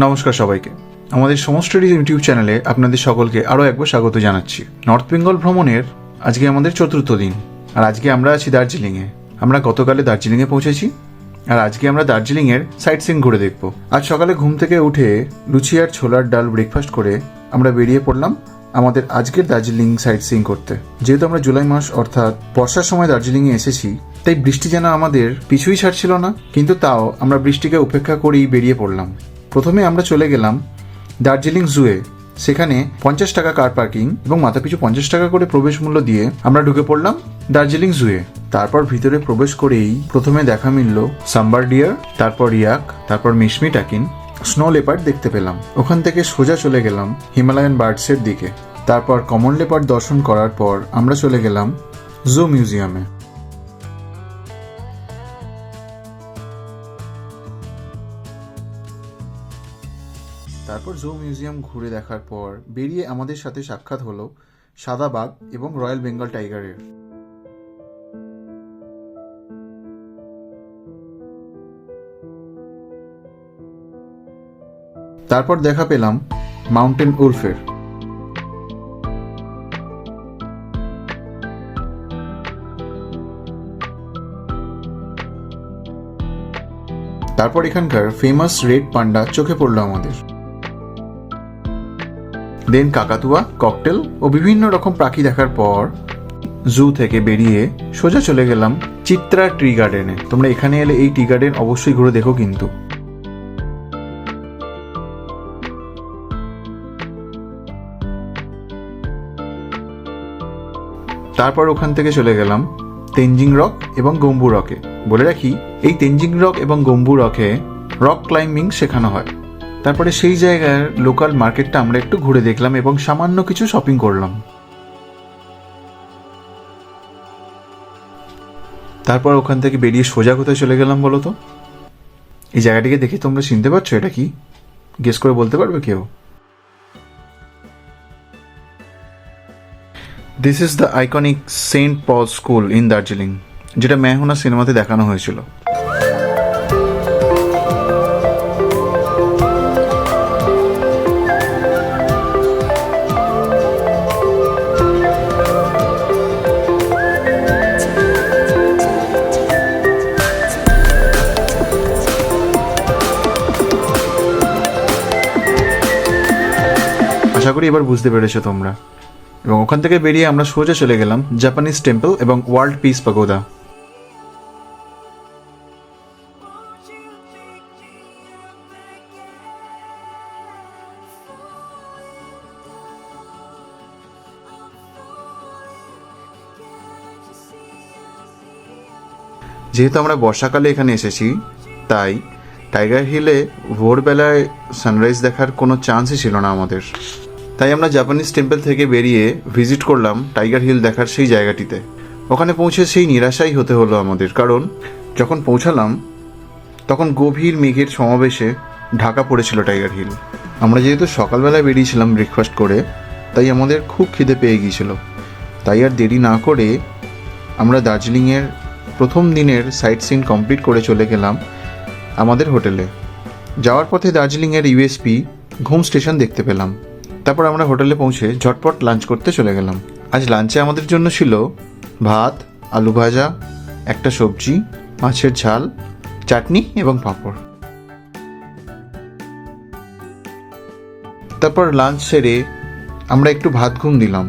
নমস্কার সবাইকে, আমাদের সমষ্টি ইউটিউব চ্যানেলে আপনাদের সকলকে আরও একবার স্বাগত জানাচ্ছি। নর্থ বেঙ্গল ভ্রমণের আজকে আমাদের চতুর্থ দিন, আর আজকে আমরা আছি দার্জিলিংয়ে। আমরা গতকালে দার্জিলিংয়ে পৌঁছেছি, আর আজকে আমরা দার্জিলিংয়ের সাইট সিন ঘুরে দেখব। আজ সকালে ঘুম থেকে উঠে লুচি আর ছোলার ডাল ব্রেকফাস্ট করে আমরা বেরিয়ে পড়লাম আমাদের আজকের দার্জিলিং সাইট সিইং করতে। যেহেতু আমরা জুলাই মাস অর্থাৎ বর্ষার সময় দার্জিলিংয়ে এসেছি, তাই বৃষ্টি যেন আমাদের পিছুই ছাড়ছিল না, কিন্তু তাও আমরা বৃষ্টিকে উপেক্ষা করেই বেরিয়ে পড়লাম। প্রথমে আমরা চলে গেলাম দার্জিলিং জুয়ে। সেখানে 50 টাকা কার পার্কিং এবং মাথাপিছু 50 টাকা করে প্রবেশ মূল্য দিয়ে আমরা ঢুকে পড়লাম দার্জিলিং জুয়ে। তারপর ভিতরে প্রবেশ করেই প্রথমে দেখা মিলল সাম্বার ডিয়ার, তারপর ইয়াক, তারপর মিশমি টাকিন, স্নো লেপার্ড দেখতে পেলাম। ওখান থেকে সোজা চলে গেলাম হিমালয়ান বার্ডসের দিকে। তারপর কমন লেপার্ড দর্শন করার পর আমরা চলে গেলাম জু মিউজিয়ামে। তারপর জু মিউজিয়াম ঘুরে দেখার পর বেরিয়ে আমাদের সাথে সাক্ষাৎ হলো সাদা বাঘ এবং রয়্যাল বেঙ্গল টাইগারের। তারপর দেখা পেলাম মাউন্টেন উলফের। তারপর এখানকার ফেমাস রেড পান্ডা চোখে পড়লো আমাদের। দেন কাকাতুয়া, ককটেল ও বিভিন্ন রকম পাখি দেখার পর জু থেকে বেরিয়ে সোজা চলে গেলাম চিত্রা ট্রি গার্ডেনে। তোমরা এখানে এলে এই ট্রি গার্ডেন অবশ্যই ঘুরে দেখো কিন্তু। তারপর ওখান থেকে চলে গেলাম তেনজিং রক এবং গম্বু রকে। বলে রাখি, এই তেনজিং রক এবং গম্বু রকে রক ক্লাইম্বিং শেখানো হয়। তারপরে সেই জায়গার লোকাল মার্কেটটা আমরা একটু ঘুরে দেখলাম এবং সামান্য কিছু শপিং করলাম। তারপর ওখান থেকে বেরিয়ে সোজা কোথায় চলে গেলাম বলো তো? এই জায়গাটিকে দেখে তোমরা চিনতে পারছো এটা কি? গেস করে বলতে পারবে কেউ? This is the iconic Saint Paul school in Darjeeling, যেটা মেহুনা সিনেমাতে দেখানো হয়েছিল। আশা করি এবার বুঝতে পেরেছো তোমরা। এবং ওখান থেকে বেরিয়ে আমরা সোজা চলে গেলাম জাপানিজ টেম্পল এবং ওয়ার্ল্ড পিস পাগোডা। যেহেতু আমরা বর্ষাকালে এখানে এসেছি, তাই টাইগার হিলে ভোরবেলায় সানরাইজ দেখার কোনো চান্সই ছিল না আমাদের। তাই আমরা জাপানিজ টেম্পল থেকে বেরিয়ে ভিজিট করলাম টাইগার হিল দেখার সেই জায়গাটিতে। ওখানে পৌঁছে সেই নিরাশাই হতে হলো আমাদের, কারণ যখন পৌঁছালাম তখন গভীর মেঘের সমাবেশে ঢাকা পড়েছিল টাইগার হিল। আমরা যেহেতু সকালবেলায় বেরিয়েছিলাম ব্রেকফাস্ট করে, তাই আমাদের খুব খিদে পেয়ে গিয়েছিল। তাই আর দেরি না করে আমরা দার্জিলিংয়ের প্রথম দিনের সাইট সিন কমপ্লিট করে চলে গেলাম আমাদের হোটেলে। যাওয়ার পথে দার্জিলিংয়ের ইউএসপি ঘুম স্টেশন দেখতে পেলাম। তারপর আমরা হোটেলে পৌঁছে ঝটপট লাঞ্চ করতে চলে গেলাম। আজ লাঞ্চে আমাদের জন্য ছিল ভাত, আলু ভাজা, একটা সবজি, মাছের ঝাল, চাটনি এবং পাঁপড়। তারপর লাঞ্চ সেরে আমরা একটু ভাত ঘুম দিলাম।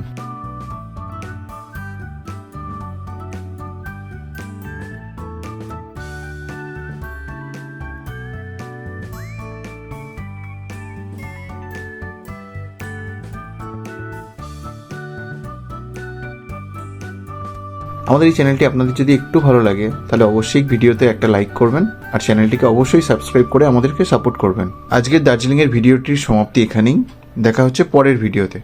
আমাদের এই চ্যানেলটি আপনাদের যদি একটু ভালো লাগে তাহলে অবশ্যই ভিডিওতে একটা লাইক করবেন, আর চ্যানেলটিকে অবশ্যই সাবস্ক্রাইব করে আমাদেরকে সাপোর্ট করবেন। আজকের দার্জিলিংয়ের ভিডিওটির সমাপ্তি এখানেই। দেখা হচ্ছে পরের ভিডিওতে।